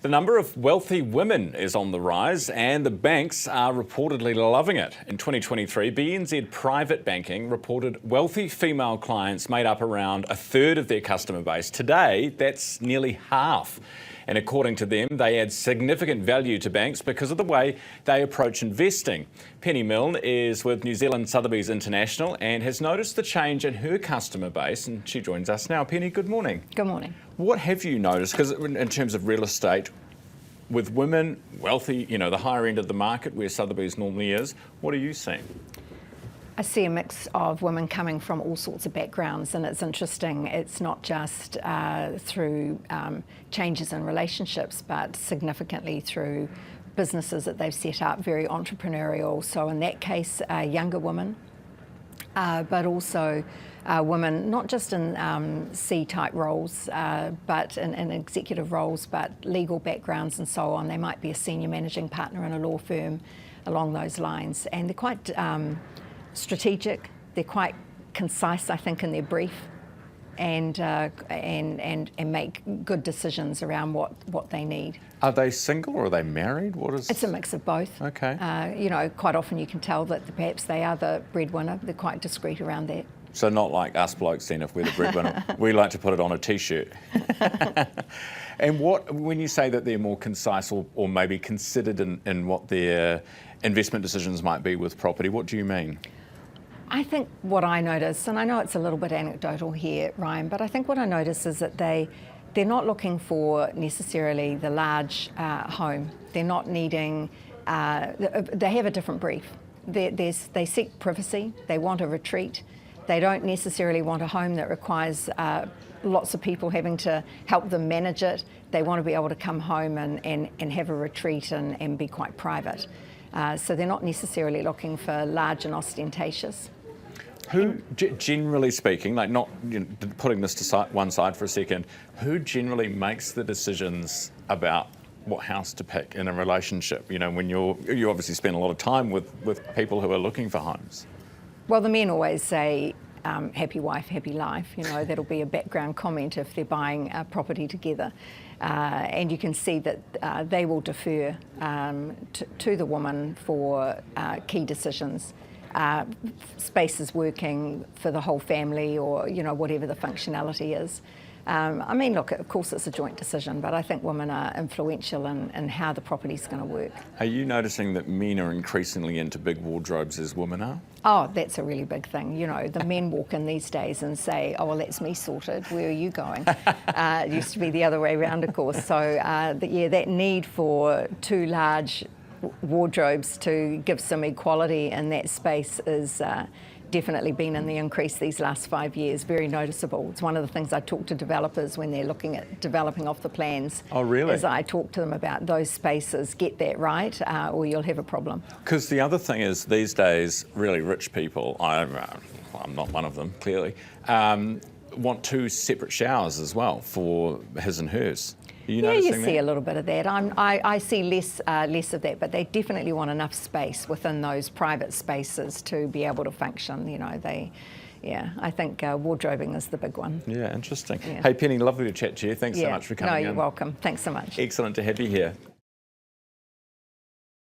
The number of wealthy women is on the rise and the banks are reportedly loving it. In 2023, BNZ Private Banking reported wealthy female clients made up around a third of their customer base. Today, that's nearly half. And according to them, they add significant value to banks because of the way they approach investing. Penny Milne is with New Zealand Sotheby's International and has noticed the change in her customer base, and she joins us now. Penny, good morning. Good morning. What have you noticed? Because in terms of real estate, with women, wealthy, the higher end of the market where Sotheby's normally is, what are you seeing? I see a mix of women coming from all sorts of backgrounds, and it's interesting. It's not just through changes in relationships, but significantly through businesses that they've set up, very entrepreneurial. So in that case, younger women, but also women, not just in C-type roles, but in executive roles, but legal backgrounds and so on. They might be a senior managing partner in a law firm along those lines. And they're quite strategic, they're quite concise, I think, in their brief, and make good decisions around what they need. Are they single or are they married? It's a mix of both. Okay. Quite often you can tell that perhaps they are the breadwinner. They're quite discreet around that. So not like us blokes then, if we're the breadwinner. We like to put it on a T-shirt. And when you say that they're more concise or maybe considered in what their investment decisions might be with property, what do you mean? I think what I notice, and I know it's a little bit anecdotal here, Ryan, but I think what I notice is that they're not looking for necessarily the large home. They're not needing, they have a different brief. They seek privacy, they want a retreat. They don't necessarily want a home that requires lots of people having to help them manage it. They want to be able to come home and have a retreat and be quite private. So they're not necessarily looking for large and ostentatious. Who, generally speaking, like not putting this to one side for a second, who generally makes the decisions about what house to pick in a relationship? When you obviously spend a lot of time with people who are looking for homes. Well, the men always say, happy wife, happy life. That'll be a background comment if they're buying a property together. And you can see that they will defer to the woman for key decisions. Spaces working for the whole family, or whatever the functionality is. Look, of course it's a joint decision, but I think women are influential in how the property's going to work. Are you noticing that men are increasingly into big wardrobes as women are? Oh, that's a really big thing. The men walk in these days and say, oh, well, that's me sorted. Where are you going? It used to be the other way around, of course. So, that need for two large wardrobes to give some equality in that space is definitely been in the increase these last 5 years, very noticeable. It's one of the things I talk to developers when they're looking at developing off the plans. Oh, really? As I talk to them about those spaces, get that right, or you'll have a problem. Because the other thing is, these days, really rich people, I'm not one of them, clearly, want two separate showers as well for his and hers. You see a little bit of that. I see less of that, but they definitely want enough space within those private spaces to be able to function. I think wardrobing is the big one. Yeah, interesting. Yeah. Hey, Penny, lovely to chat to you. Thanks so much for coming in. No, you're welcome. Thanks so much. Excellent to have you here.